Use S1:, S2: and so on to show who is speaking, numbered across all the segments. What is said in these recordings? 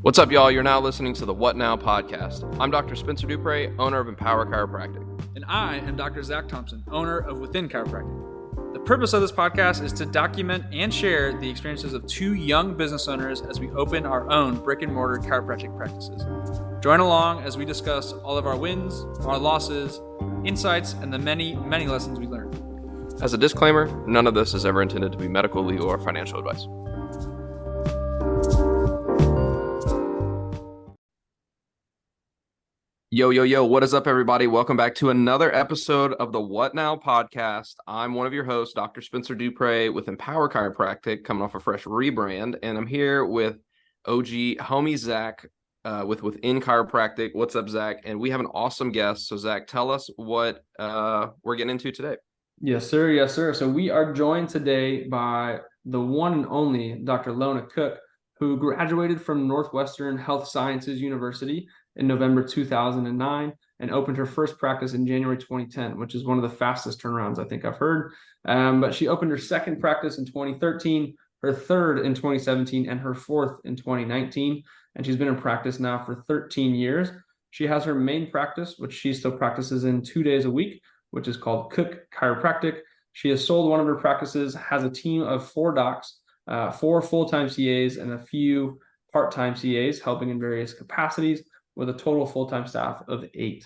S1: What's up, y'all? You're now listening to the What Now podcast. I'm Dr. Spencer Dupre, owner of Empower Chiropractic.
S2: And I am Dr. Zach Thompson, owner of Within Chiropractic. The purpose of this podcast is to document and share the experiences of two young business owners as we open our own brick and mortar chiropractic practices. Join along as we discuss all of our wins, our losses, insights, and the many, many lessons we learned.
S1: As a disclaimer, none of this is ever intended to be medical, legal, or financial advice. Yo, what is up, everybody? Welcome back to another episode of the What Now podcast. I'm one of your hosts, Dr. Spencer Dupre with Empower Chiropractic, coming off a fresh rebrand, and I'm here with OG homie Zach with Within Chiropractic. What's up, Zach? And we have an awesome guest. So, Zach, tell us what we're getting into today.
S3: Yes, sir. Yes, sir. So we are joined today by the one and only Dr. Lona Cook, who graduated from Northwestern Health Sciences University in November 2009 and opened her first practice in January 2010, which is one of the fastest turnarounds I think I've heard. But she opened her second practice in 2013, her third in 2017, and her fourth in 2019. And she's been in practice now for 13 years. She has her main practice, which she still practices in 2 days a week, which is called Cook Chiropractic. She has sold one of her practices, has a team of 4 docs, 4 full-time CAs, and a few part-time CAs helping in various capacities, with a total full-time staff of 8.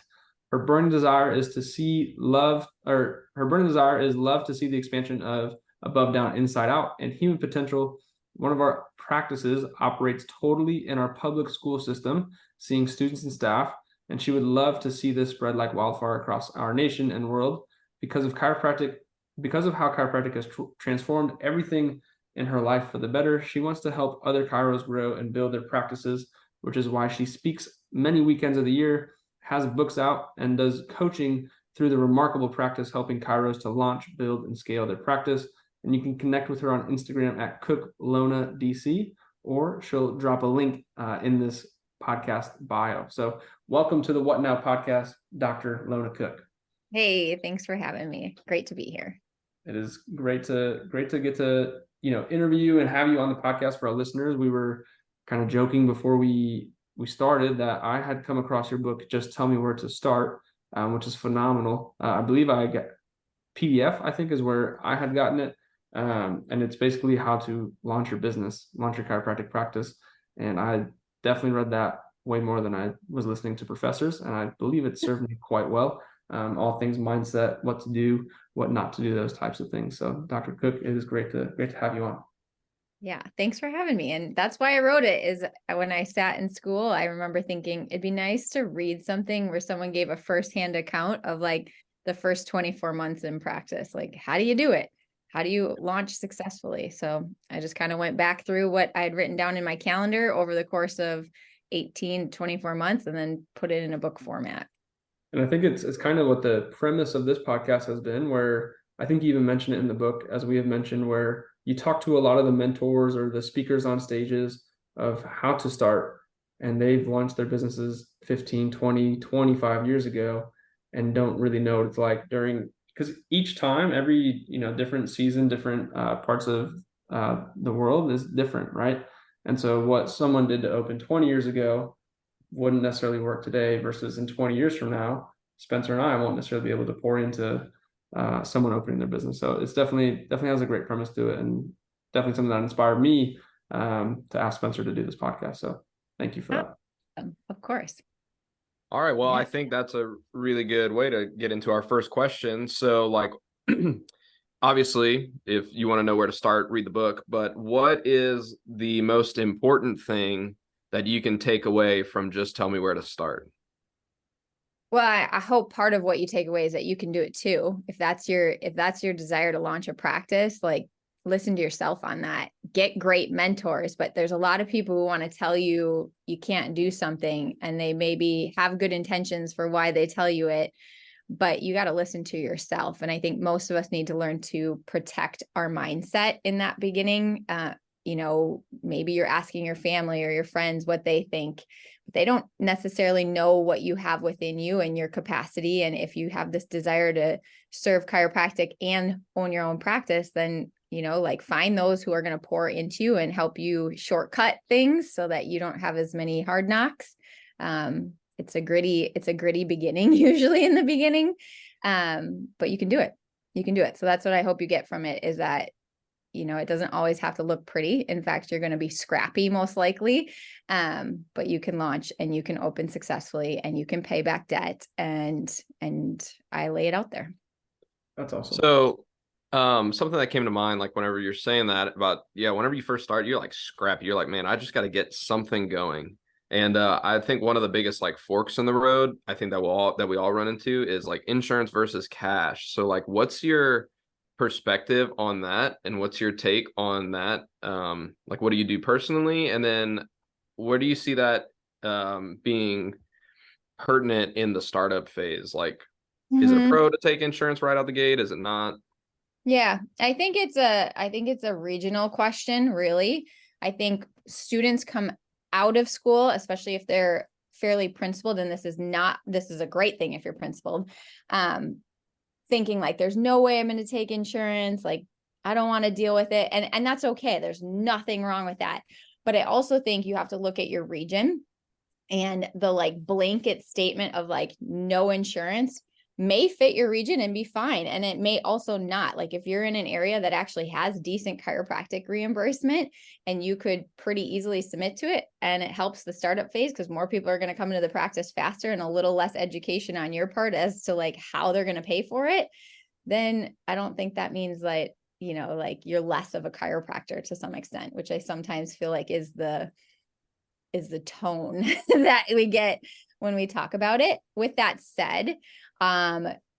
S3: Her burning desire is to see love to see the expansion of above, down, inside out, and human potential. One of our practices operates totally in our public school system, seeing students and staff, and she would love to see this spread like wildfire across our nation and world because of how chiropractic has transformed everything in her life for the better. She wants to help other chiros grow and build their practices, which is why she speaks many weekends of the year, has books out, and does coaching through the remarkable practice, helping chiros to launch, build, and scale their practice. And you can connect with her on Instagram at CookLonaDC, or she'll drop a link in this podcast bio. So welcome to the What Now podcast, Dr. Lona Cook.
S4: Hey, thanks for having me. Great to be here.
S3: It is great to get to interview and have you on the podcast for our listeners. We were kind of joking before we started that I had come across your book, Just Tell Me Where to Start, which is phenomenal. I believe I got PDF, I think is where I had gotten it. And it's basically how to launch your business, launch your chiropractic practice. And I definitely read that way more than I was listening to professors. And I believe it served me quite well. All things mindset, what to do, what not to do, those types of things. So Dr. Cook, it is great to have you on.
S4: Yeah, thanks for having me. And that's why I wrote it, is when I sat in school, I remember thinking it'd be nice to read something where someone gave a firsthand account of like the first 24 months in practice. Like, how do you do it? How do you launch successfully? So I just kind of went back through what I had written down in my calendar over the course of 18, 24 months, and then put it in a book format.
S3: And I think it's kind of what the premise of this podcast has been, where I think you even mentioned it in the book, as we have mentioned, where you talk to a lot of the mentors or the speakers on stages of how to start, and they've launched their businesses 15, 20, 25 years ago and don't really know what it's like because each time, every, different season, different parts of the world is different, right? And so what someone did to open 20 years ago wouldn't necessarily work today, versus in 20 years from now, Spencer and I won't necessarily be able to pour into someone opening their business. So it's definitely has a great premise to it, and definitely something that inspired me to ask Spencer to do this podcast. So thank you for that.
S4: Of course.
S1: All right. Well, I think that's a really good way to get into our first question. So, like, obviously, if you want to know where to start, read the book. But what is the most important thing that you can take away from Just Tell Me Where to Start?
S4: Well, I hope part of what you take away is that you can do it too. If that's your desire to launch a practice, like, listen to yourself on that. Get great mentors, but there's a lot of people who want to tell you you can't do something, and they maybe have good intentions for why they tell you it, but you got to listen to yourself. And I think most of us need to learn to protect our mindset in that beginning. Maybe you're asking your family or your friends what they think, but they don't necessarily know what you have within you and your capacity. And if you have this desire to serve chiropractic and own your own practice, then like find those who are going to pour into you and help you shortcut things so that you don't have as many hard knocks. It's a gritty beginning, usually in the beginning. But you can do it. You can do it. So that's what I hope you get from it, is that, it doesn't always have to look pretty. In fact, you're going to be scrappy most likely. But you can launch and you can open successfully and you can pay back debt. And I lay it out there.
S3: That's awesome.
S1: So something that came to mind, like whenever you're saying that about, whenever you first start, you're like scrappy. You're like, man, I just got to get something going. And I think one of the biggest like forks in the road, I think that we all run into is like insurance versus cash. So like, what's your perspective on that, and what's your take on that? Like, what do you do personally, and then where do you see that being pertinent in the startup phase? Like, is it a pro to take insurance right out the gate? Is it not?
S4: Yeah, I think it's a regional question, really. I think students come out of school, especially if they're fairly principled, and this is a great thing if you're principled, thinking like, there's no way I'm going to take insurance. Like, I don't want to deal with it. And that's okay. There's nothing wrong with that. But I also think you have to look at your region, and the like blanket statement of like no insurance may fit your region and be fine. And it may also not. Like, if you're in an area that actually has decent chiropractic reimbursement, and you could pretty easily submit to it, and it helps the startup phase because more people are going to come into the practice faster, and a little less education on your part as to like how they're going to pay for it, then I don't think that means like, like you're less of a chiropractor to some extent, which I sometimes feel like is the tone that we get when we talk about it. With that said,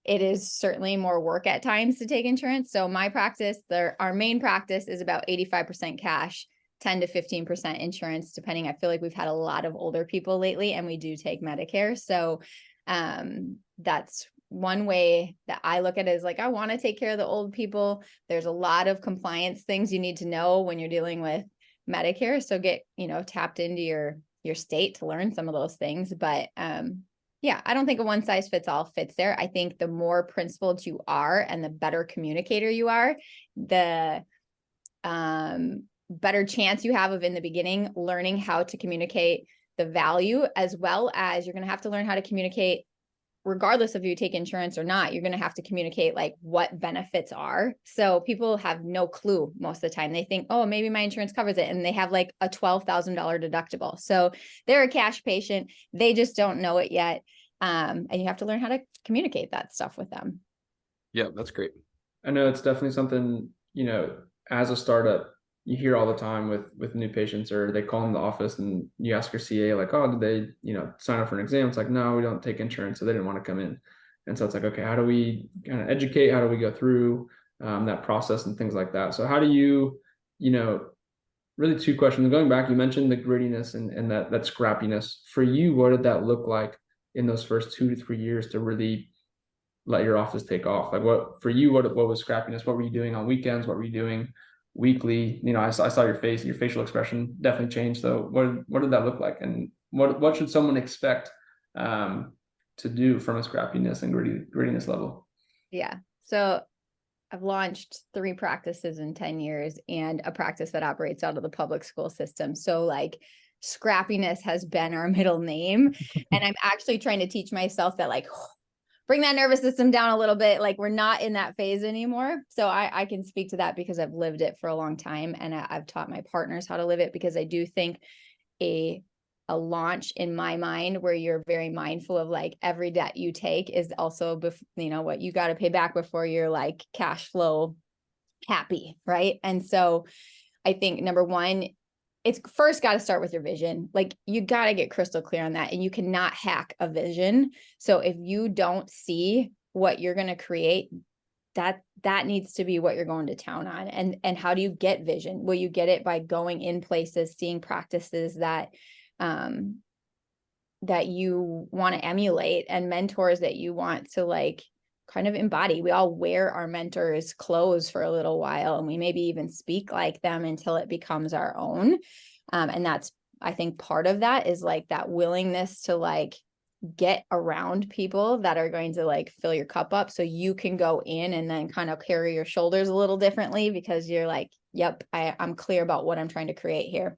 S4: it is certainly more work at times to take insurance. So my practice, our main practice is about 85% cash, 10 to 15% insurance, depending. I feel like we've had a lot of older people lately, and we do take Medicare. So, that's one way that I look at it, is like, I want to take care of the old people. There's a lot of compliance things you need to know when you're dealing with Medicare. So get, tapped into your state to learn some of those things. But, yeah, I don't think a one size fits all fits there. I think the more principled you are and the better communicator you are, the better chance you have of, in the beginning, learning how to communicate the value, as well as you're going to have to learn how to communicate, regardless of if you take insurance or not. You're going to have to communicate like what benefits are. So people have no clue most of the time. They think, oh, maybe my insurance covers it. And they have like a $12,000 deductible. So they're a cash patient. They just don't know it yet. And you have to learn how to communicate that stuff with them.
S1: Yeah, that's great.
S3: I know it's definitely something, as a startup, you hear all the time with new patients, or they call in the office and you ask your CA like, oh, did they, sign up for an exam? It's like, no, we don't take insurance. So they didn't want to come in. And so it's like, okay, how do we kind of educate? How do we go through that process and things like that? So how do you, really two questions. Going back, you mentioned the grittiness and that scrappiness. For you, what did that look like in those first 2 to 3 years to really let your office take off? Like, what was scrappiness? What were you doing on weekends? What were you doing weekly? I saw your facial expression definitely changed. So what did that look like, and what should someone expect to do from a scrappiness and grittiness level?
S4: Yeah. So I've launched 3 practices in 10 years, and a practice that operates out of the public school system. So like, scrappiness has been our middle name. And I'm actually trying to teach myself that, like, bring that nervous system down a little bit. Like, we're not in that phase anymore. So I can speak to that because I've lived it for a long time, and I've taught my partners how to live it, because I do think a launch, in my mind, where you're very mindful of like every debt you take is also, what you got to pay back before you're like cash flow happy. Right. And so I think number one, it's first got to start with your vision. Like, you got to get crystal clear on that, and you cannot hack a vision. So if you don't see what you're going to create, that needs to be what you're going to town on. And how do you get vision? Well, you get it by going in places, seeing practices that you want to emulate, and mentors that you want to like kind of embody. We all wear our mentors' clothes for a little while, and we maybe even speak like them until it becomes our own. And that's, I think, part of that is like that willingness to like get around people that are going to like fill your cup up so you can go in and then kind of carry your shoulders a little differently because you're like, yep, I'm clear about what I'm trying to create here.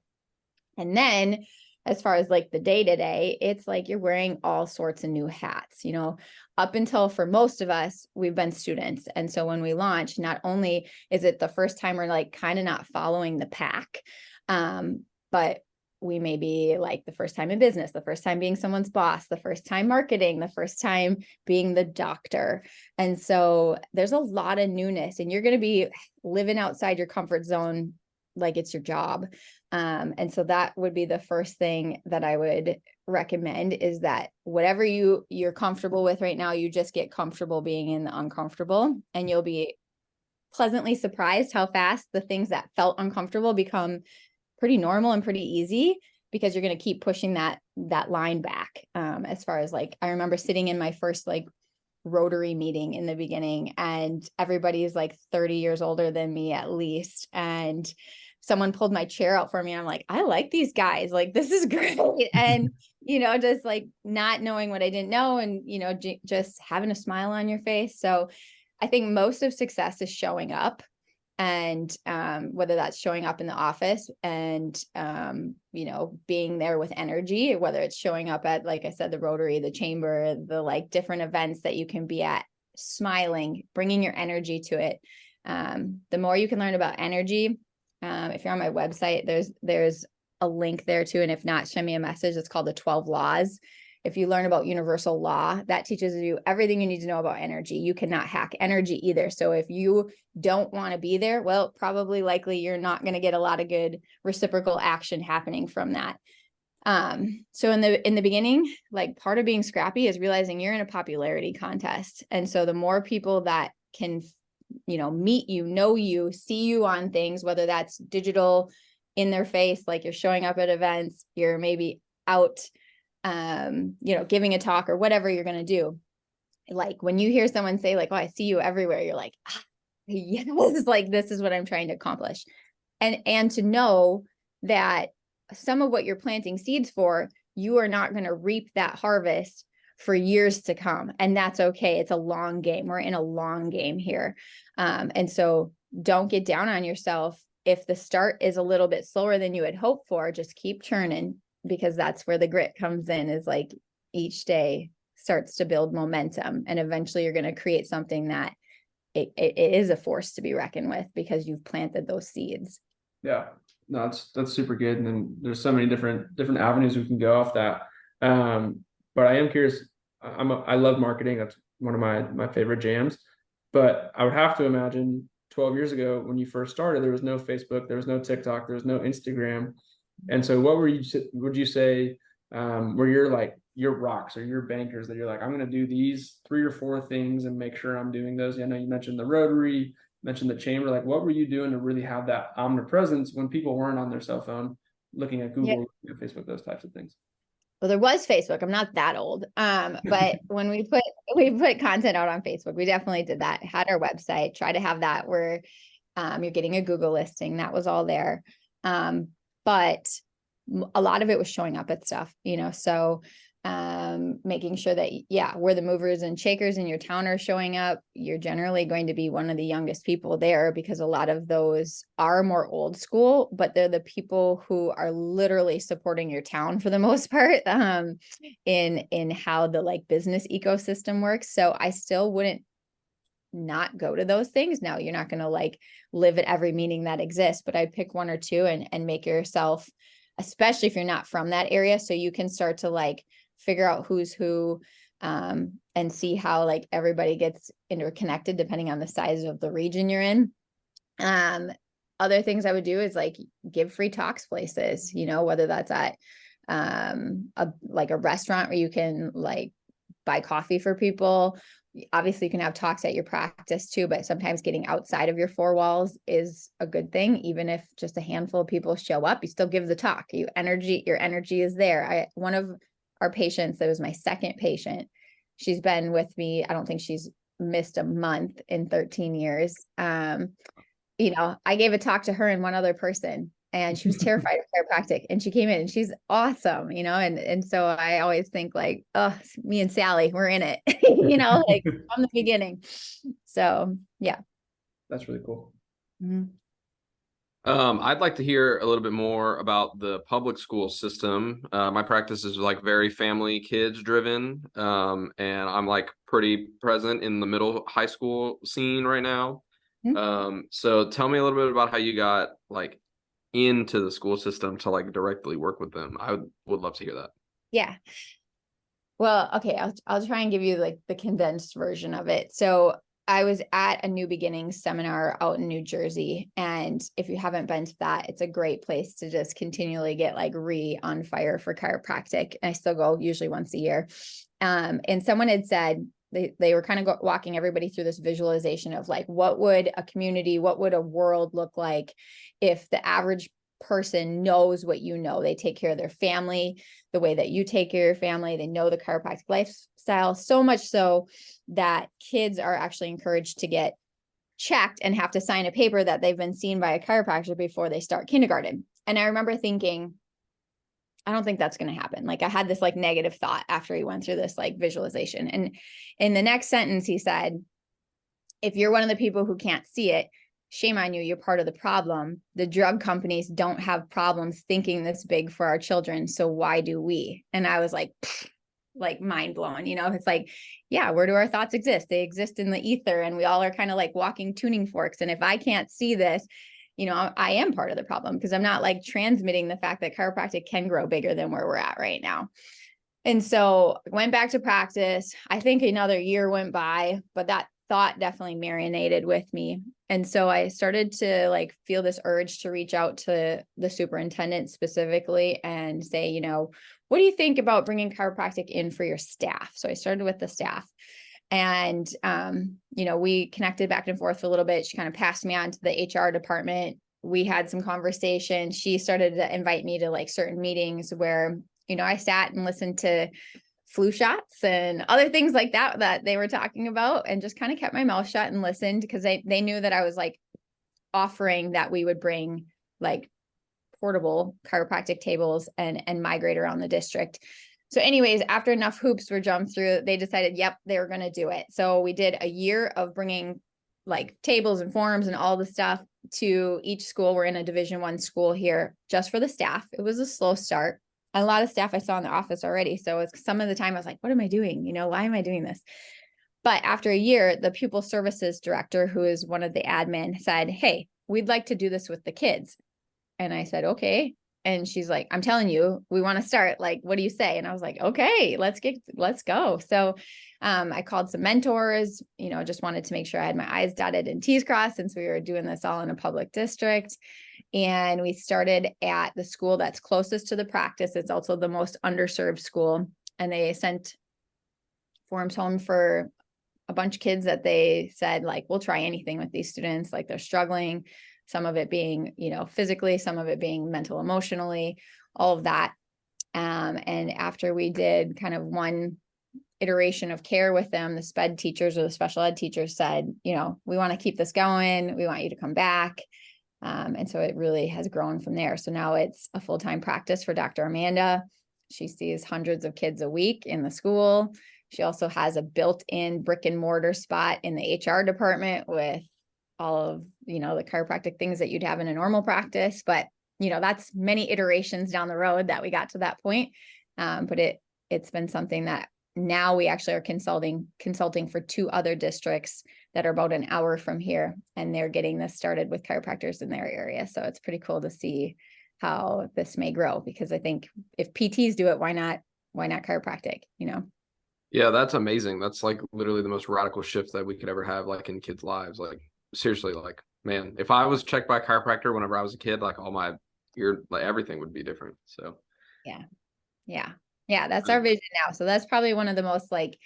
S4: And then as far as like the day-to-day, it's like you're wearing all sorts of new hats, you know, up until for most of us, we've been students. And so when we launch, not only is it the first time we're like kind of not following the pack, but we may be like the first time in business, the first time being someone's boss, the first time marketing, the first time being the doctor. And so there's a lot of newness and you're going to be living outside your comfort zone like it's your job. And so that would be the first thing that I would recommend is that whatever you're comfortable with right now, you just get comfortable being in the uncomfortable, and you'll be pleasantly surprised how fast the things that felt uncomfortable become pretty normal and pretty easy, because you're going to keep pushing that line back. As far as like, I remember sitting in my first like Rotary meeting in the beginning, and everybody's like 30 years older than me at least. And someone pulled my chair out for me. I'm like, I like these guys. Like, this is great. And, you know, just like not knowing what I didn't know and, you know, just having a smile on your face. So I think most of success is showing up, and whether that's showing up in the office and, you know, being there with energy, whether it's showing up at, like I said, the Rotary, the chamber, the like different events that you can be at, smiling, bringing your energy to it. The more you can learn about energy, if you're on my website, there's a link there too. And if not, send me a message. It's called the 12 laws. If you learn about universal law, that teaches you everything you need to know about energy. You cannot hack energy either. So if you don't want to be there, well, probably likely you're not going to get a lot of good reciprocal action happening from that. So in the beginning, like part of being scrappy is realizing you're in a popularity contest. And so the more people that can, you know, meet you, know you, see you on things, whether that's digital, in their face, like you're showing up at events, you're maybe out, you know, giving a talk or whatever you're going to do. Like when you hear someone say like, oh, I see you everywhere, you're like, yes, like this is what I'm trying to accomplish. And to know that some of what you're planting seeds for, you are not going to reap that harvest for years to come. And that's okay. It's a long game. We're in a long game here. And so don't get down on yourself. If the start is a little bit slower than you had hoped for, just keep churning, because that's where the grit comes in, is like each day starts to build momentum. And eventually you're going to create something that it is a force to be reckoned with, because you've planted those seeds.
S3: Yeah, no, that's super good. And then there's so many different avenues we can go off that. But I am curious. I love marketing. That's one of my favorite jams. But I would have to imagine 12 years ago when you first started, there was no Facebook, there was no TikTok, there was no Instagram. And so what would you say were your rocks or your bankers that you're like, I'm going to do these 3 or 4 things and make sure I'm doing those? I know you mentioned the Rotary, mentioned the chamber. Like, what were you doing to really have that omnipresence when people weren't on their cell phone, looking at Google, looking at Facebook, those types of things?
S4: Well, there was Facebook. I'm not that old. But when we put content out on Facebook, we definitely did that. Had our website, try to have that where you're getting a Google listing. That was all there. But a lot of it was showing up at stuff, you know, so making sure that, where the movers and shakers in your town are showing up, you're generally going to be one of the youngest people there, because a lot of those are more old school, but they're the people who are literally supporting your town for the most part, in how the like business ecosystem works. So I still wouldn't not go to those things. Now, you're not going to like live at every meeting that exists, but I'd pick 1 or 2 and make yourself, especially if you're not from that area, so you can start to like figure out who's who, and see how like everybody gets interconnected depending on the size of the region you're in. Other things I would do is like give free talks places, you know, whether that's at a restaurant where you can like buy coffee for people. Obviously you can have talks at your practice too, but sometimes getting outside of your 4 walls is a good thing. Even if just a handful of people show up, you still give the talk. Your energy is there. One of our patients, that was my second patient, she's been with me, I don't think she's missed a month in 13 years. You know, I gave a talk to her and one other person, and she was terrified of chiropractic, and she came in and she's awesome, and so I always think like, oh, me and Sally, we're in it, like from the beginning. So yeah.
S3: That's really cool.
S4: Mm-hmm.
S1: I'd like to hear a little bit more about the public school system. My practice is like very family kids driven. And I'm like pretty present in the middle high school scene right now. So tell me a little bit about how you got like into the school system to like directly work with them. I would love to hear that.
S4: Yeah. Well, okay, I'll try and give you like the condensed version of it. So I was at a New Beginnings seminar out in New Jersey. And if you haven't been to that, it's a great place to just continually get like on fire for chiropractic. And I still go usually once a year. And someone had said, they were kind of walking everybody through this visualization of like, what would a community, what would a world look like if the average person knows what you know? They take care of their family the way that you take care of your family. They know the chiropractic lifestyle, so much so that kids are actually encouraged to get checked and have to sign a paper that they've been seen by a chiropractor before they start kindergarten. And I remember thinking, I don't think that's going to happen. Like I had this like negative thought after he went through this like visualization. And in the next sentence, he said, if you're one of the people who can't see it, shame on you, you're part of the problem. The drug companies don't have problems thinking this big for our children. So why do we? And I was like mind blown, it's like, yeah, where do our thoughts exist? They exist in the ether, and we all are kind of like walking tuning forks. And if I can't see this, I am part of the problem, because I'm not like transmitting the fact that chiropractic can grow bigger than where we're at right now. And so I went back to practice. I think another year went by, but that thought definitely marinated with me. And so I started to like feel this urge to reach out to the superintendent specifically and say, what do you think about bringing chiropractic in for your staff? So I started with the staff, and, we connected back and forth for a little bit. She kind of passed me on to the HR department. We had some conversation. She started to invite me to like certain meetings where, I sat and listened to flu shots and other things like that they were talking about, and just kind of kept my mouth shut and listened, because they knew that I was like offering that we would bring like portable chiropractic tables and migrate around the district. So anyways, after enough hoops were jumped through, they decided, yep, they were going to do it. So we did a year of bringing like tables and forms and all the stuff to each school. We're in a Division I school here just for the staff. It was a slow start. A lot of staff I saw in the office already. So it's some of the time I was like, what am I doing? Why am I doing this? But after a year, the pupil services director, who is one of the admin, said, hey, we'd like to do this with the kids. And I said, okay. And she's like, I'm telling you, we want to start. Like, what do you say? And I was like, okay, let's go. So I called some mentors, just wanted to make sure I had my I's dotted and T's crossed, since we were doing this all in a public district. And we started at the school that's closest to the practice. It's also the most underserved school. And they sent forms home for a bunch of kids that they said, like, we'll try anything with these students. Like, they're struggling, some of it being, physically, some of it being mental, emotionally, all of that. And after we did kind of one iteration of care with them, the SPED teachers or the special ed teachers said, we want to keep this going. We want you to come back. And so it really has grown from there. So now it's a full-time practice for Dr. Amanda. She sees hundreds of kids a week in the school. She also has a built-in brick and mortar spot in the HR department with all of, the chiropractic things that you'd have in a normal practice. But, that's many iterations down the road that we got to that point. But it's been something that now we actually are consulting for 2 other districts that are about an hour from here, and they're getting this started with chiropractors in their area. So it's pretty cool to see how this may grow, because I think if PTs do it, why not chiropractic,
S1: Yeah, that's amazing. That's like literally the most radical shift that we could ever have, like in kids' lives. Like seriously, like, man, if I was checked by a chiropractor whenever I was a kid, like all my like everything would be different. So yeah, that's our vision now. So that's probably one of the most like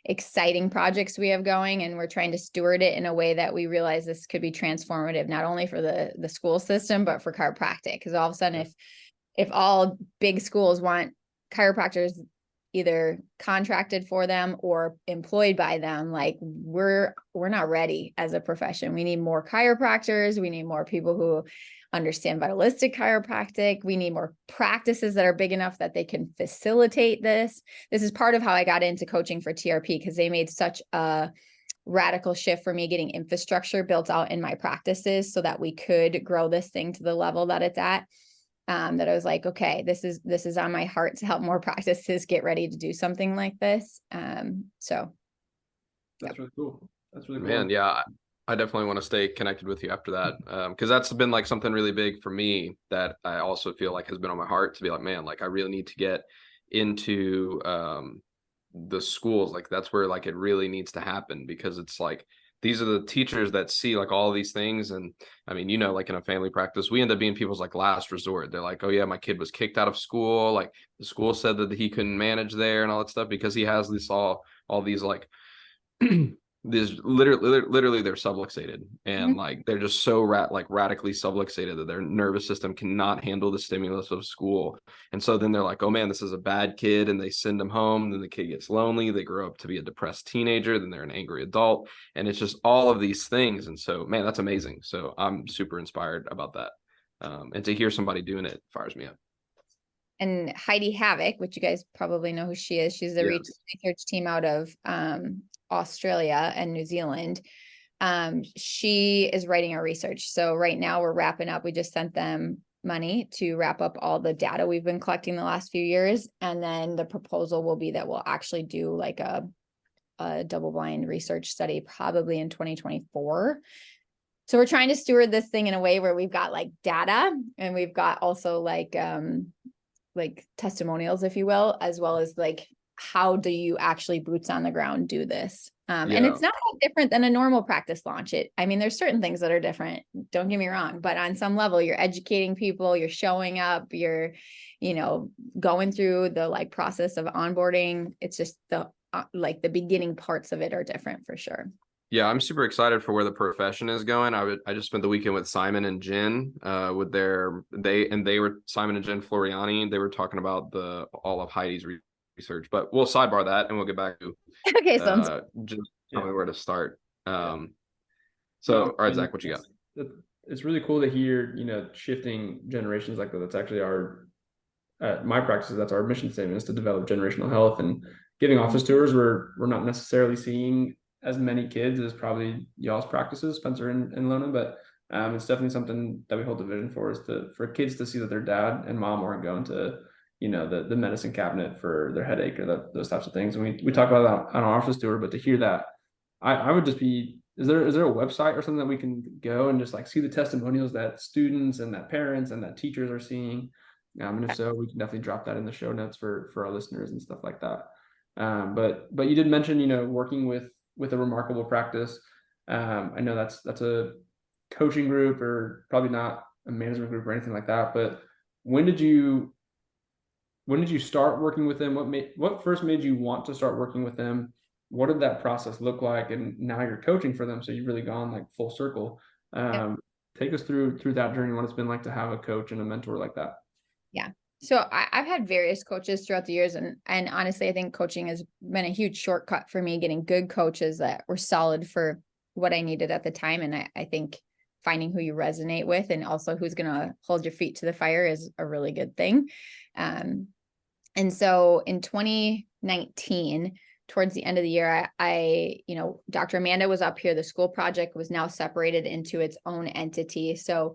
S1: exciting projects we have going, and we're trying to steward it in a way that we realize this could be transformative, not only for the school system, but for chiropractic. Because all of a sudden, if all big schools want chiropractors
S4: either contracted for them or employed by them, like we're not ready as a profession. We need more chiropractors. We need more people who understand vitalistic chiropractic. We need more practices that are big enough that they can facilitate this. This is part of how I got into coaching for TRP, because they made such a radical shift for me, getting infrastructure built out in my practices so that we could grow this thing to the level that it's at. That I was like, okay, this is on my heart to help more practices get ready to do something like this. So
S3: that's really cool. That's really cool.
S1: Man, yeah, I definitely want to stay connected with you after that. Because that's been like something really big for me that I also feel like has been on my heart, to be like, man, like I really need to get into the schools. Like that's where like it really needs to happen, because it's like these are the teachers that see like all these things. And I mean, like in a family practice, we end up being people's like last resort. They're like, oh yeah, my kid was kicked out of school. Like the school said that he couldn't manage there and all that stuff, because he has this all these like this literally they're subluxated, and like they're just so radically subluxated that their nervous system cannot handle the stimulus of school. And so then they're like, oh man, this is a bad kid, and they send them home. Then the kid gets lonely, they grow up to be a depressed teenager, then they're an angry adult, and it's just all of these things. And so man, that's amazing. So I'm super inspired about that, and to hear somebody doing it fires me up.
S4: And Heidi Havoc, which you guys probably know who she is, she's the research team out of Australia and New Zealand. She is writing our research. So right now we're wrapping up. We just sent them money to wrap up all the data we've been collecting the last few years. And then the proposal will be that we'll actually do like a double-blind research study probably in 2024. So we're trying to steward this thing in a way where we've got like data, and we've got also like testimonials, if you will, as well as like, how do you actually boots on the ground do this? And it's not different than a normal practice launch. There's certain things that are different, don't get me wrong, but on some level, you're educating people, you're showing up, you're, going through the like process of onboarding. It's just the beginning parts of it are different for sure.
S1: Yeah, I'm super excited for where the profession is going. I just spent the weekend with Simon and Jen, with they were Simon and Jen Floriani. They were talking about all of Heidi's research, but we'll sidebar that and we'll get back to
S4: okay. Sounds
S1: just tell me where to start. All right, Zach, what you got?
S3: It's really cool to hear, shifting generations like that. That's actually my practices. That's our mission statement, is to develop generational health. And giving office tours, we're not necessarily seeing as many kids as probably y'all's practices, Spencer and Lona, but it's definitely something that we hold the vision for, is for kids to see that their dad and mom aren't going to, the medicine cabinet for their headache or those types of things. And we talk about that on our office tour, but to hear that, I would just be, is there a website or something that we can go and just like see the testimonials that students and that parents and that teachers are seeing? And if so, we can definitely drop that in the show notes for our listeners and stuff like that. But you did mention, working with a remarkable practice. I know that's a coaching group, or probably not a management group or anything like that, but when did you start working with them? What first made you want to start working with them? What did that process look like? And now you're coaching for them, so you've really gone like full circle. Take us through that journey, what it's been like to have a coach and a mentor like that.
S4: Yeah. So I've had various coaches throughout the years, and honestly, I think coaching has been a huge shortcut for me, getting good coaches that were solid for what I needed at the time. And I think finding who you resonate with and also who's going to hold your feet to the fire is a really good thing. And so in 2019, towards the end of the year, I Dr. Amanda was up here. The school project was now separated into its own entity. So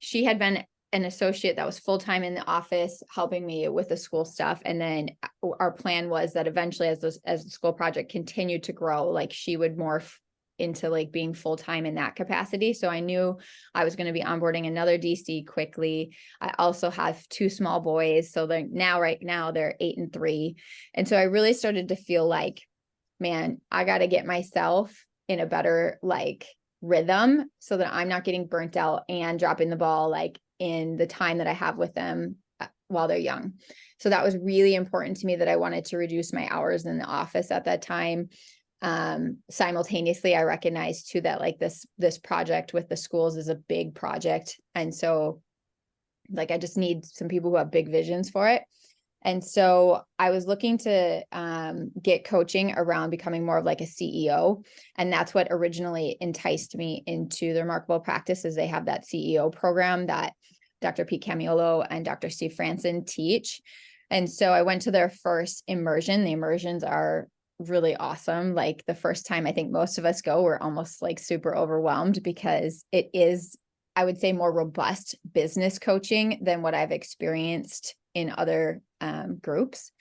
S4: she had been an associate that was full-time in the office helping me with the school stuff. And then our plan was that eventually as the school project continued to grow, like she would morph into like being full-time in that capacity. So I knew I was going to be onboarding another DC quickly. I also have 2 small boys. So right now they're 8 and 3. And so I really started to feel like, man, I got to get myself in a better like rhythm so that I'm not getting burnt out and dropping the ball like in the time that I have with them while they're young. So that was really important to me, that I wanted to reduce my hours in the office at that time. Simultaneously, I recognized too that like this project with the schools is a big project. And so like, I just need some people who have big visions for it. And so I was looking to get coaching around becoming more of like a CEO. And that's what originally enticed me into the Remarkable Practice, is they have that CEO program that Dr. Pete Camiolo and Dr. Steve Franson teach. And so I went to their first immersion. The immersions are really awesome. Like the first time, I think most of us go, we're almost like super overwhelmed, because it is, I would say, more robust business coaching than what I've experienced in other groups.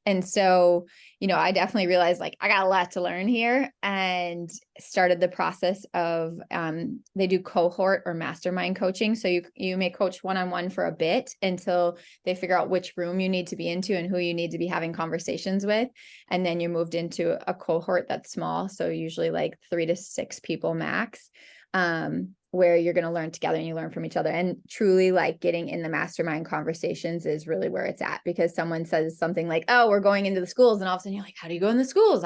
S4: And so, I definitely realized like I got a lot to learn here, and started the process of, they do cohort or mastermind coaching. So you may coach one-on-one for a bit until they figure out which room you need to be into and who you need to be having conversations with. And then you're moved into a cohort that's small. So usually like 3 to 6 people max. Where you're going to learn together and you learn from each other. And truly, like, getting in the mastermind conversations is really where it's at, because someone says something like, oh, we're going into the schools. And all of a sudden you're like, how do you go in the schools?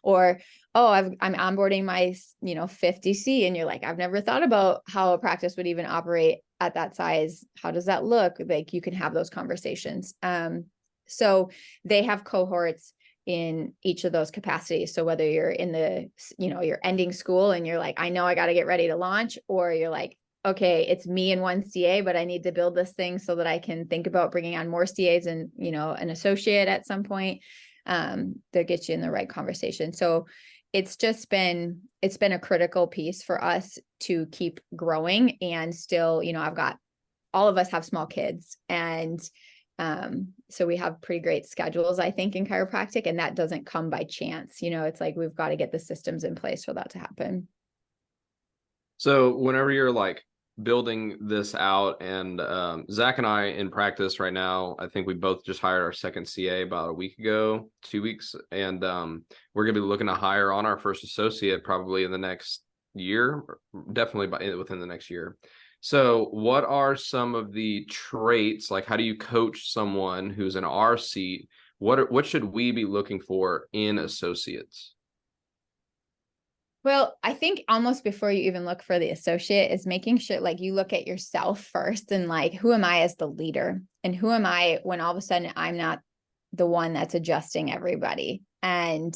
S4: Or, oh, I'm onboarding my, 50C. And you're like, I've never thought about how a practice would even operate at that size. How does that look? Like, you can have those conversations. So they have cohorts in each of those capacities. So whether you're in the, you're ending school and you're like, I know I got to get ready to launch, or you're like, okay, it's me and one CA, but I need to build this thing so that I can think about bringing on more CAs and, an associate at some point, that gets you in the right conversation. So it's been a critical piece for us to keep growing. And still, all of us have small kids, and so we have pretty great schedules, I think, in chiropractic, and that doesn't come by chance. It's like, we've got to get the systems in place for that to happen.
S1: So whenever you're like building this out, and Zach and I in practice right now, I think we both just hired our second CA about a week ago, 2 weeks. And we're going to be looking to hire on our first associate probably in the next year, definitely within the next year. So what are some of the traits, like how do you coach someone who's in our seat? What should we be looking for in associates?
S4: Well, I think almost before you even look for the associate is making sure, like, you look at yourself first, and like, who am I as the leader, and who am I when all of a sudden I'm not the one that's adjusting everybody, and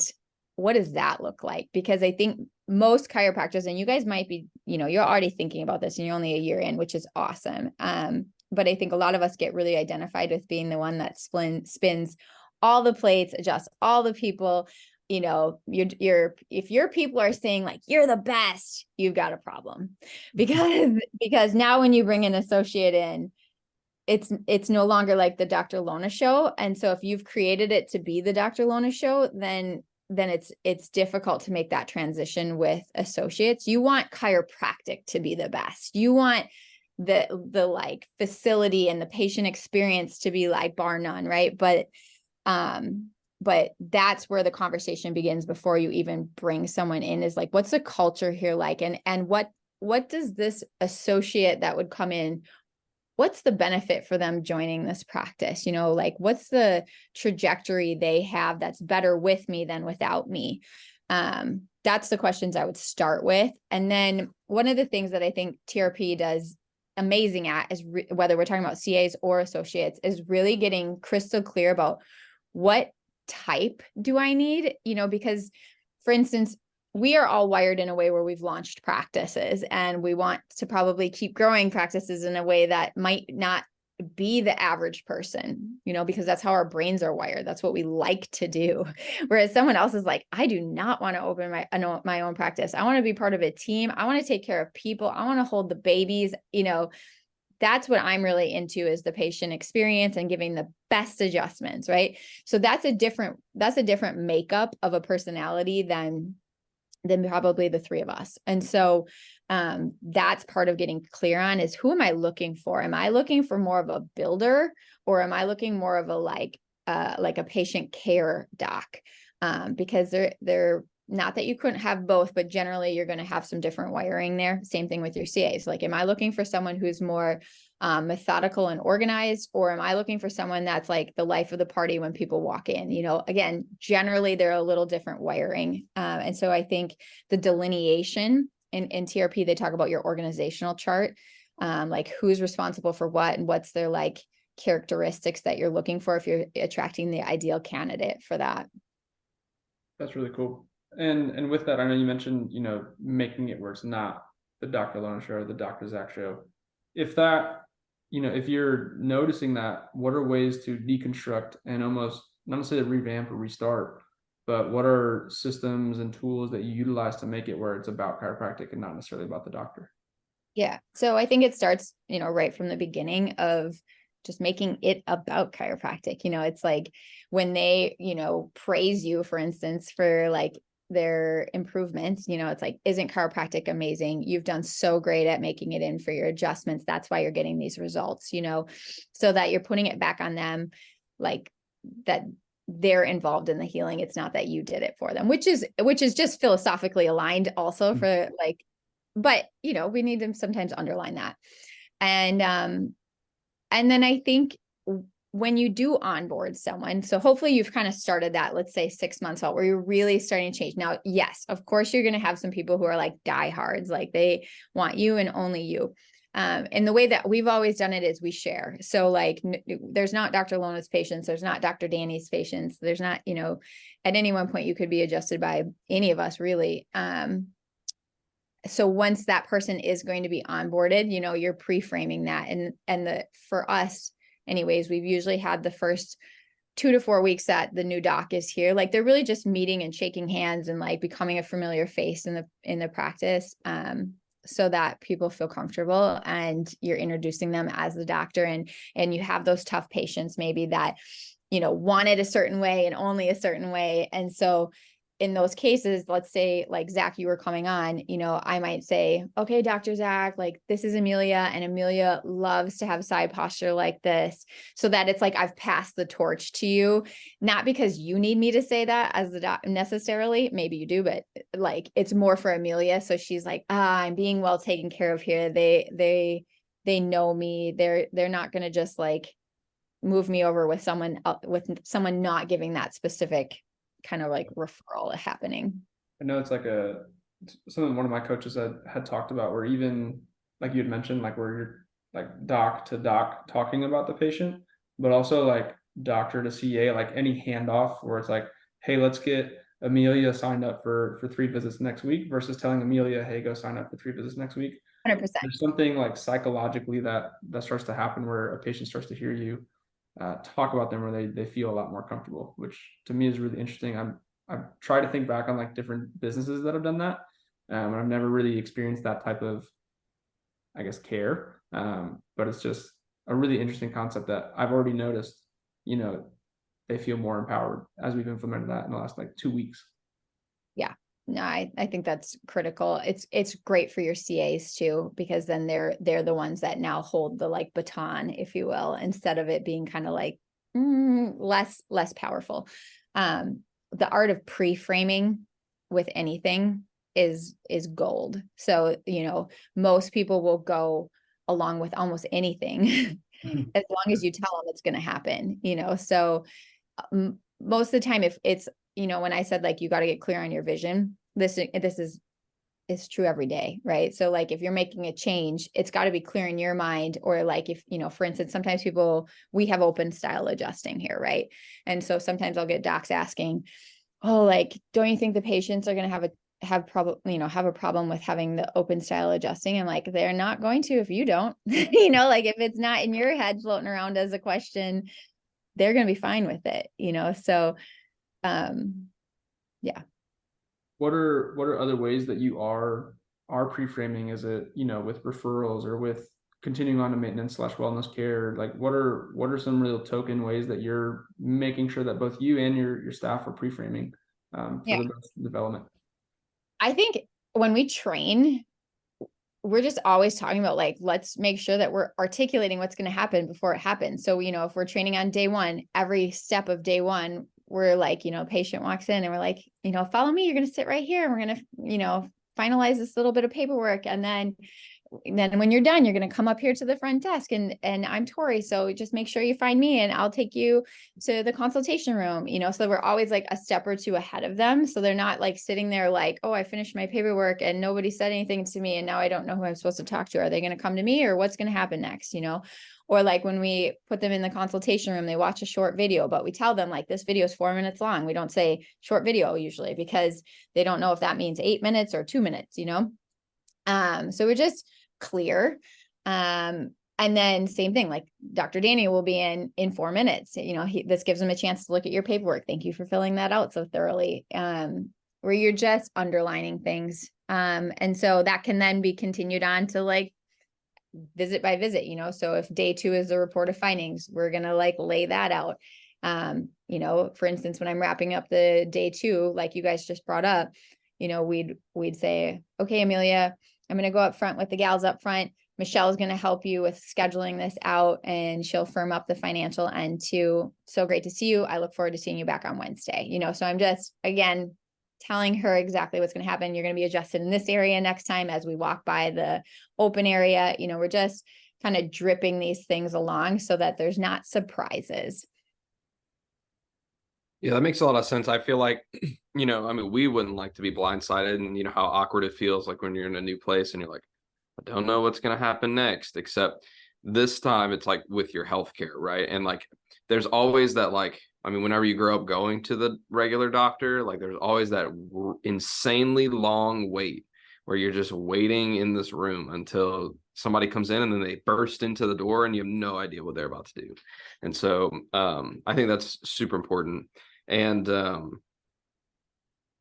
S4: what does that look like? Because I think most chiropractors, and you guys might be, you're already thinking about this and you're only a year in, which is awesome. But I think a lot of us get really identified with being the one that spins all the plates, adjusts all the people. If your people are saying like, you're the best, you've got a problem, because now when you bring an associate in, it's no longer like the Dr. Lona show. And so if you've created it to be the Dr. Lona show, then it's difficult to make that transition with associates. You want chiropractic to be the best. You want the like facility and the patient experience to be like bar none, right? But that's where the conversation begins before you even bring someone in, is like, what's the culture here like? And what does this associate that would come in, what's the benefit for them joining this practice? Like, what's the trajectory they have that's better with me than without me? That's the questions I would start with. And then one of the things that I think TRP does amazing at is whether we're talking about CAs or associates, is really getting crystal clear about what type do I need, because, for instance, we are all wired in a way where we've launched practices, and we want to probably keep growing practices in a way that might not be the average person, because that's how our brains are wired. That's what we like to do. Whereas someone else is like, I do not want to open my own practice. I want to be part of a team. I want to take care of people. I want to hold the babies. That's what I'm really into, is the patient experience and giving the best adjustments. Right. So that's a different makeup of a personality than probably the three of us. And so that's part of getting clear on, is who am I looking for? Am I looking for more of a builder, or am I looking more of a like a patient care doc? Because they're not that you couldn't have both, but generally you're going to have some different wiring there. Same thing with your CAs. Like, am I looking for someone who's more methodical and organized, or am I looking for someone that's like the life of the party when people walk in? Again, generally they're a little different wiring. And so I think the delineation in TRP, they talk about your organizational chart, like who's responsible for what and what's their like characteristics that you're looking for if you're attracting the ideal candidate for that.
S3: That's really cool. And with that, I know you mentioned, making it where it's not the Dr. Lona show or the Dr. Zach show. If that, if you're noticing that, what are ways to deconstruct and almost not necessarily revamp or restart, but what are systems and tools that you utilize to make it where it's about chiropractic and not necessarily about the doctor?
S4: Yeah. So I think it starts, right from the beginning of just making it about chiropractic. It's like when they, praise you, for instance, for like their improvements, it's like, isn't chiropractic amazing? You've done so great at making it in for your adjustments. That's why you're getting these results, so that you're putting it back on them, like that they're involved in the healing. It's not that you did it for them, which is just philosophically aligned also for like, but we need to sometimes underline that. And then I think when you do onboard someone, so hopefully you've kind of started that, let's say 6 months out, where you're really starting to change. Now, yes, of course, you're going to have some people who are like diehards, like they want you and only you. And the way that we've always done it is we share. So like, there's not Dr. Lona's patients, there's not Dr. Danny's patients, there's not, at any one point you could be adjusted by any of us really. So once that person is going to be onboarded, you're pre-framing that. And for us, anyways, we've usually had the first 2 to 4 weeks that the new doc is here. Like they're really just meeting and shaking hands and like becoming a familiar face in the practice, so that people feel comfortable and you're introducing them as the doctor, and you have those tough patients maybe that, want it a certain way and only a certain way. And so in those cases, let's say like Zach, you were coming on, I might say, okay, Dr. Zach, like this is Amelia, and Amelia loves to have side posture like this, so that it's like, I've passed the torch to you, not because you need me to say that as the doc necessarily, maybe you do, but like, it's more for Amelia. So she's like, I'm being well taken care of here. They know me. They're not going to just like move me over with someone not giving that specific kind of like referral happening.
S3: I know it's like something one of my coaches had talked about, where even like you had mentioned, like where you're like doc to doc talking about the patient, but also like doctor to CA, like any handoff where it's like, hey, let's get Amelia signed up for 3 visits next week, versus telling Amelia, hey, go sign up for 3 visits next week.
S4: 100%.
S3: There's something like psychologically that starts to happen where a patient starts to hear you talk about them, where they feel a lot more comfortable, which to me is really interesting. I've tried to think back on like different businesses that have done that. And I've never really experienced that type of, I guess, care. But it's just a really interesting concept that I've already noticed, they feel more empowered as we've implemented that in the last like 2 weeks.
S4: Yeah. No, I think that's critical. It's great for your CAs too, because then they're the ones that now hold the like baton, if you will, instead of it being kind of like less powerful. The art of pre-framing with anything is gold. So, most people will go along with almost anything as long as you tell them it's going to happen, so most of the time, if it's, when I said like, you got to get clear on your vision, this is true every day, right? So like, if you're making a change, it's got to be clear in your mind. Or like, if, for instance, sometimes we have open style adjusting here, right? And so sometimes I'll get docs asking, oh, like, don't you think the patients are going to have a problem with having the open style adjusting? I'm like, they're not going to if you don't, like if it's not in your head floating around as a question, they're going to be fine with it, so yeah.
S3: What are other ways that you are pre-framing? Is it, with referrals or with continuing on to maintenance / wellness care? Like what are some real token ways that you're making sure that both you and your staff are pre-framing for the best development?
S4: I think when we train, we're just always talking about like, let's make sure that we're articulating what's going to happen before it happens. So, if we're training on day 1, every step of day 1, we're like, patient walks in and we're like, follow me, you're going to sit right here. And we're going to, finalize this little bit of paperwork. And then then when you're done, you're going to come up here to the front desk and I'm Tori. So just make sure you find me and I'll take you to the consultation room, so we're always like a step or two ahead of them. So they're not like sitting there like, oh, I finished my paperwork and nobody said anything to me. And now I don't know who I'm supposed to talk to. Are they going to come to me or what's going to happen next? Or like when we put them in the consultation room, they watch a short video, but we tell them like this video is 4 minutes long. We don't say short video usually because they don't know if that means 8 minutes or 2 minutes, so we're just clear. And then same thing, like Dr. Danny will be in 4 minutes, this gives them a chance to look at your paperwork. Thank you for filling that out so thoroughly. Where you're just underlining things. And so that can then be continued on to like visit by visit, so if day 2 is the report of findings, we're going to like lay that out. For instance, when I'm wrapping up the day 2, like you guys just brought up, we'd say, okay, Amelia, I'm going to go up front with the gals up front. Michelle's going to help you with scheduling this out and she'll firm up the financial end too. So great to see you. I look forward to seeing you back on Wednesday. So I'm just, again, telling her exactly what's going to happen. You're going to be adjusted in this area next time as we walk by the open area. We're just kind of dripping these things along so that there's not surprises.
S1: Yeah, that makes a lot of sense. I feel like, we wouldn't like to be blindsided, and how awkward it feels like when you're in a new place and you're like, I don't know what's going to happen next, except this time it's like with your healthcare, right? And like, there's always that, like, whenever you grow up going to the regular doctor, like there's always that insanely long wait where you're just waiting in this room until somebody comes in and then they burst into the door and you have no idea what they're about to do. And so I think that's super important. And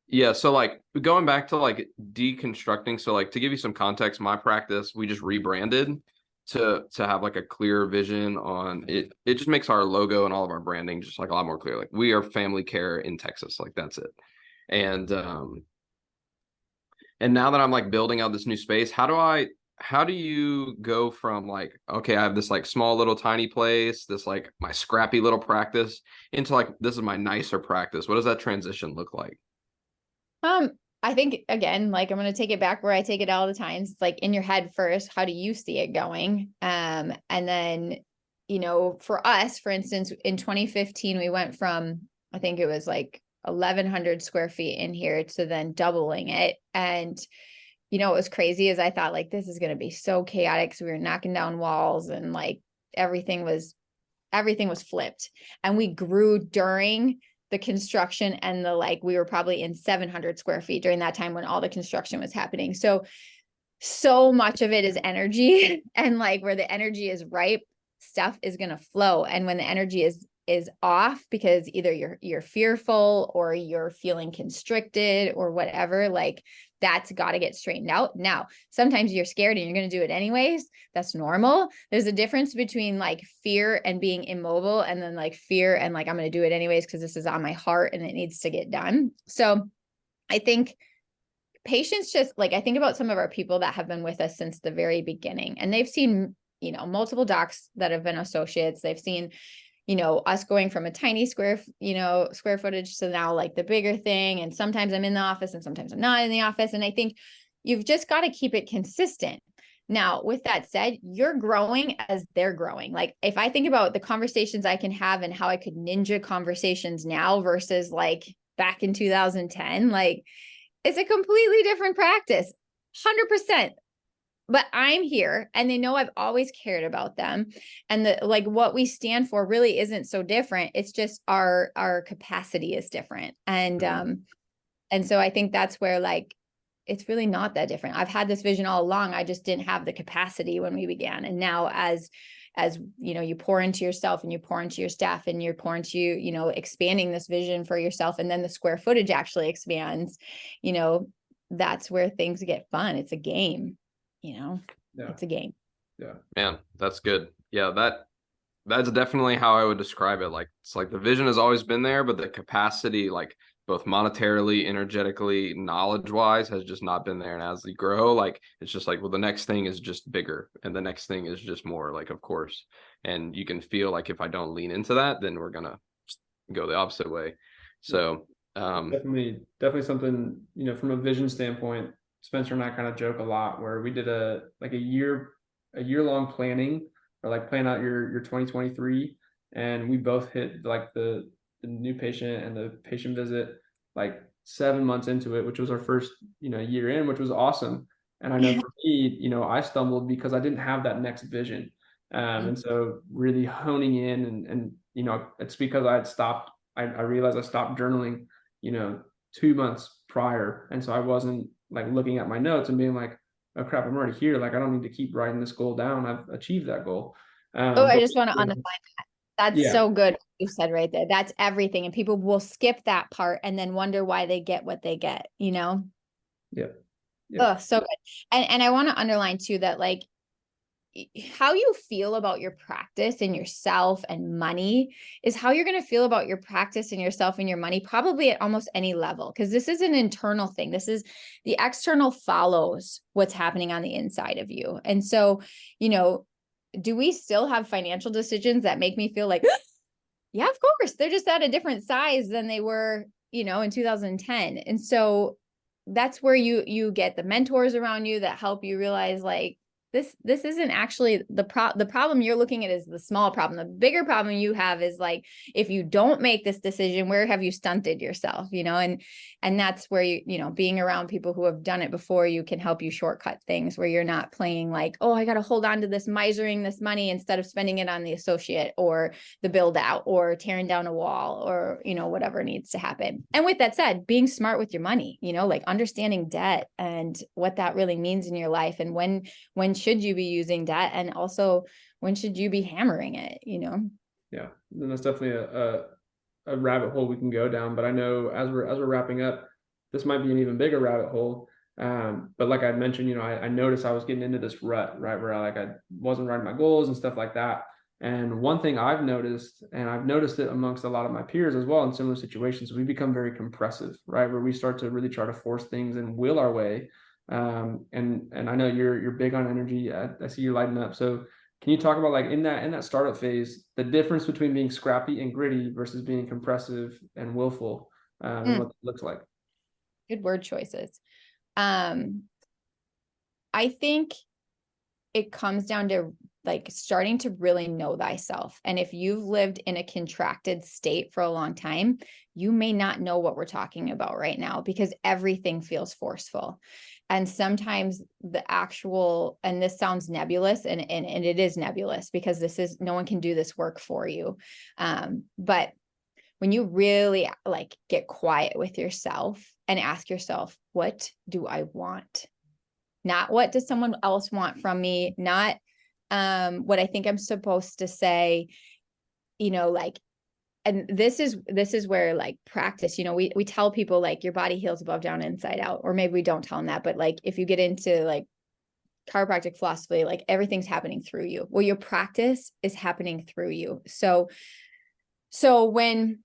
S1: yeah, so like going back to like deconstructing, so like to give you some context, my practice, we just rebranded to have like a clear vision on it. It just makes our logo and all of our branding just like a lot more clear. Like we are family care in Texas, like that's it. And now that I'm like building out this new space, how do you go from like, okay, I have this like small little tiny place, this like my scrappy little practice into like, this is my nicer practice. What does that transition look like?
S4: I think again, like I'm going to take it back where I take it all the times. It's like in your head first, how do you see it going? And then, for us, for instance, in 2015, we went from, I think it was like 1,100 square feet in here to then doubling it. And, what was crazy is I thought like, this is going to be so chaotic. So we were knocking down walls and like everything was flipped, and we grew during the construction and we were probably in 700 square feet during that time when all the construction was happening. So much of it is energy, and like where the energy is ripe, stuff is going to flow. And when the energy is off because either you're fearful or you're feeling constricted or whatever, like that's got to get straightened out. Now, sometimes you're scared and you're going to do it anyways. That's normal. There's a difference between like fear and being immobile and then like fear and like, I'm going to do it anyways because this is on my heart and it needs to get done. So I think patients just like, I think about some of our people that have been with us since the very beginning, and they've seen, multiple docs that have been associates. They've seen, us going from a tiny square footage to now like the bigger thing. And sometimes I'm in the office and sometimes I'm not in the office. And I think you've just got to keep it consistent. Now, with that said, you're growing as they're growing. Like if I think about the conversations I can have and how I could ninja conversations now versus like back in 2010, like it's a completely different practice, 100%. But I'm here and they know I've always cared about them. And like what we stand for really isn't so different. It's just our capacity is different. And so I think that's where like, it's really not that different. I've had this vision all along. I just didn't have the capacity when we began. And now as you pour into yourself and you pour into your staff and you pour into, expanding this vision for yourself. And then the square footage actually expands, that's where things get fun. It's a game. It's a game.
S3: Yeah,
S1: man, that's good. Yeah, that's definitely how I would describe it. Like it's like the vision has always been there, but the capacity, like both monetarily, energetically, knowledge wise, has just not been there. And as you grow, like it's just like, well, the next thing is just bigger and the next thing is just more, like, of course. And you can feel like if I don't lean into that, then we're gonna go the opposite way. So
S3: definitely something, from a vision standpoint, Spencer and I kind of joke a lot where we did a year-long planning, or like plan out your 2023, and we both hit like the new patient and the patient visit like 7 months into it, which was our first year in, which was awesome. And I know for me, I stumbled because I didn't have that next vision. And so really honing in, and it's because I had stopped, I realized I stopped journaling, 2 months prior. And so I wasn't like looking at my notes and being like, oh crap, I'm already here. Like, I don't need to keep writing this goal down. I've achieved that goal.
S4: I just want to underline that. That's so good. You said right there. That's everything. And people will skip that part and then wonder why they get what they get,
S3: Yeah.
S4: Oh, so good. And I want to underline too, that like how you feel about your practice and yourself and money is how you're going to feel about your practice and yourself and your money, probably at almost any level. Because this is an internal thing. This is the external follows what's happening on the inside of you. And so, do we still have financial decisions that make me feel like, yeah, of course, they're just at a different size than they were, in 2010. And so that's where you get the mentors around you that help you realize like, this isn't actually the problem you're looking at is the small problem. The bigger problem you have is like, if you don't make this decision, where have you stunted yourself, and that's where being around people who have done it before you can help you shortcut things where you're not playing like, oh, I got to hold on to this, misering this money instead of spending it on the associate or the build out or tearing down a wall or, whatever needs to happen. And with that said, being smart with your money, like understanding debt and what that really means in your life, and when should you be using debt, and also when should you be hammering it,
S3: Yeah, and that's definitely a rabbit hole we can go down. But I know as we're wrapping up, this might be an even bigger rabbit hole. But like I mentioned, I noticed I was getting into this rut, right, where I wasn't writing my goals and stuff like that. And one thing I've noticed, and I've noticed it amongst a lot of my peers as well in similar situations, we become very compressive, right, where we start to really try to force things and will our way. And I know you're big on energy. I see you lighting up. So can you talk about like in that startup phase, the difference between being scrappy and gritty versus being compressive and willful, and what it looks like?
S4: Good word choices. I think it comes down to like starting to really know thyself. And if you've lived in a contracted state for a long time, you may not know what we're talking about right now because everything feels forceful. And sometimes the actual, and this sounds nebulous, and it is nebulous because no one can do this work for you. But when you really like get quiet with yourself and ask yourself, what do I want? Not what does someone else want from me? Not what I think I'm supposed to say, like, and this is where like practice, we tell people like your body heals above, down, inside out, or maybe we don't tell them that, but like if you get into like chiropractic philosophy, like everything's happening through you. Well, your practice is happening through you. So when,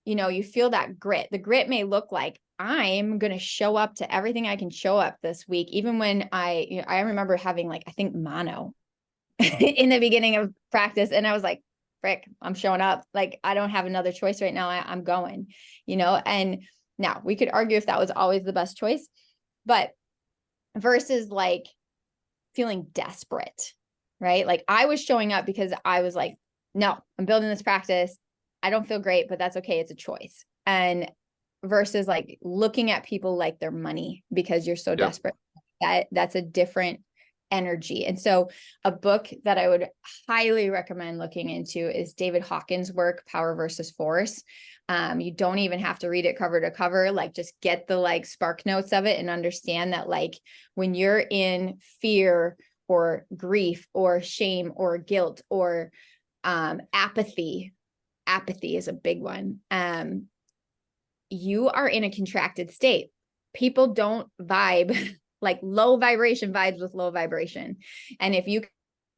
S4: you feel that grit, the grit may look like I'm going to show up to everything I can show up this week. Even when I remember having like, I think mono in the beginning of practice. And I was like, frick, I'm showing up. Like, I don't have another choice right now. I'm going, and now we could argue if that was always the best choice, but versus like feeling desperate, right? Like I was showing up because I was like, no, I'm building this practice. I don't feel great, but that's okay. It's a choice. And versus like looking at people like their money because you're so desperate. That's a different energy. And so a book that I would highly recommend looking into is David Hawkins' work, Power versus Force. You don't even have to read it cover to cover, like just get the like spark notes of it and understand that like when you're in fear or grief or shame or guilt or apathy is a big one. You are in a contracted state. People don't vibe like low vibration vibes with low vibration. And if you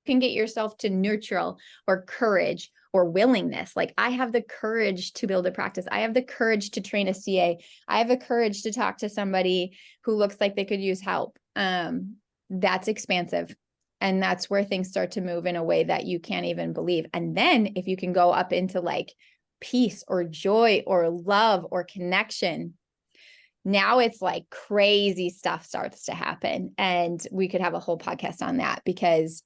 S4: can get yourself to neutral or courage or willingness, like I have the courage to build a practice. I have the courage to train a CA. I have the courage to talk to somebody who looks like they could use help. That's expansive. And that's where things start to move in a way that you can't even believe. And then if you can go up into like peace or joy or love or connection, Now it's like crazy stuff starts to happen. And we could have a whole podcast on that, because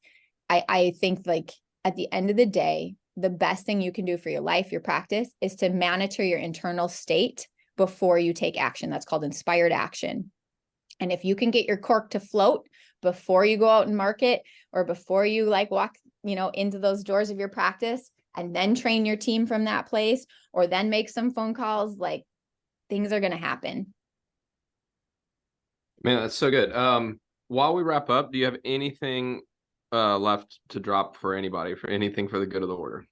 S4: I think like at the end of the day, the best thing you can do for your life, your practice, is to monitor your internal state before you take action. That's called inspired action. And if you can get your cork to float before you go out and market, or before you like walk, into those doors of your practice, and then train your team from that place, or then make some phone calls, like things are going to happen.
S1: Man, that's so good. While we wrap up, do you have anything left to drop for anybody, for anything for the good of the order?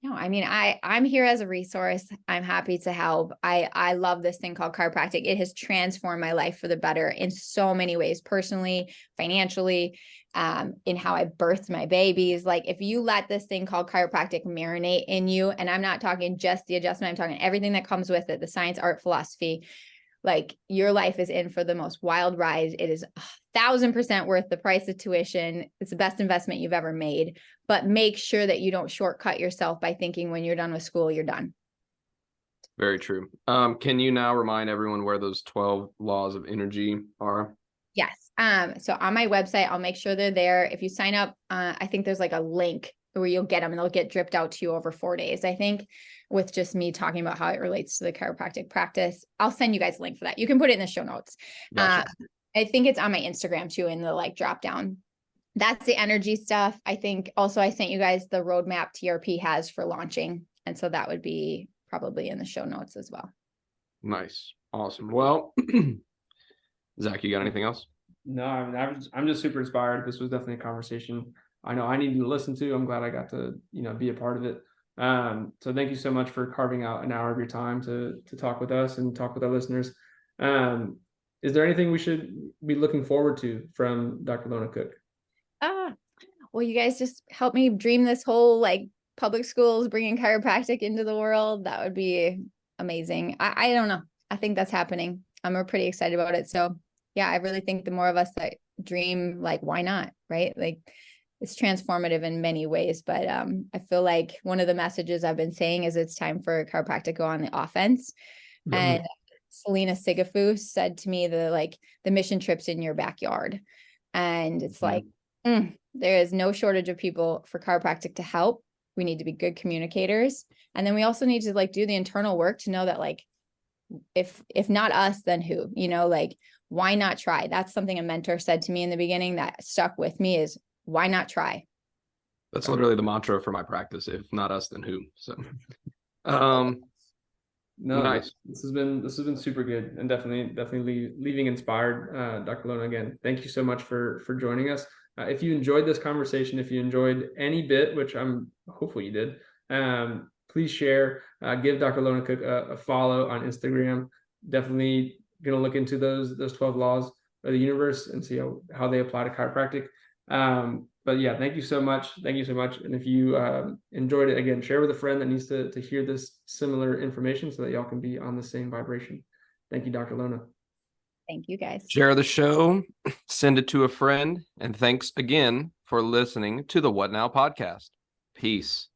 S4: No, I mean, I'm here as a resource. I'm happy to help. I love this thing called chiropractic. It has transformed my life for the better in so many ways, personally, financially, in how I birthed my babies. Like, if you let this thing called chiropractic marinate in you, and I'm not talking just the adjustment, I'm talking everything that comes with it, the science, art, philosophy, like, your life is in for the most wild ride. It is 1,000% worth the price of tuition. It's the best investment you've ever made, but make sure that you don't shortcut yourself by thinking when you're done with school, you're done.
S1: Very true. Can you now remind everyone where those 12 laws of energy are?
S4: Yes. So on my website, I'll make sure they're there. If you sign up, I think there's like a link where you'll get them, and they'll get dripped out to you over 4 days, I think, with just me talking about how it relates to the chiropractic practice. I'll send you guys a link for that. You can put it in the show notes.
S1: Gotcha.
S4: I think it's on my Instagram too, in the like drop down. That's the energy stuff. I think also I sent you guys the roadmap TRP has for launching. And so that would be probably in the show notes as well.
S1: Nice. Awesome. Well, Zach, you got anything else?
S3: No, I mean, I'm just super inspired. This was definitely a conversation I know I needed to listen to. I'm glad I got to, be a part of it. So thank you so much for carving out an hour of your time to talk with us and talk with our listeners. Is there anything we should be looking forward to from Dr. Lona Cook?
S4: Well, you guys just help me dream this whole like public schools bringing chiropractic into the world. That would be amazing. I don't know. I think that's happening. I'm pretty excited about it. So yeah, I really think the more of us that dream, like, why not? Right? Like, it's transformative in many ways, but I feel like one of the messages I've been saying is it's time for chiropractic to go on the offense. Mm-hmm. And Selena Sigafus said to me, the mission trip's in your backyard. And it's like, there is no shortage of people for chiropractic to help. We need to be good communicators. And then we also need to like do the internal work to know that, like, if not us, then who, like, why not try? That's something a mentor said to me in the beginning that stuck with me, is why not try?
S1: That's literally the mantra for my practice. If not us, then who? So,
S3: no,
S1: nice.
S3: This has been super good, and definitely leaving inspired. Dr. Lona, again, thank you so much for joining us. If you enjoyed this conversation, if you enjoyed any bit, which I'm hopeful you did, please share. Give Dr. Lona Cook a follow on Instagram. Definitely gonna look into those 12 laws of the universe and see how they apply to chiropractic. But yeah, thank you so much. And if you enjoyed it, again, share with a friend that needs to hear this similar information so that y'all can be on the same vibration. Thank you, Dr. Lona.
S4: Thank you, guys.
S1: Share the show, send it to a friend, and thanks again for listening to the What Now podcast. Peace.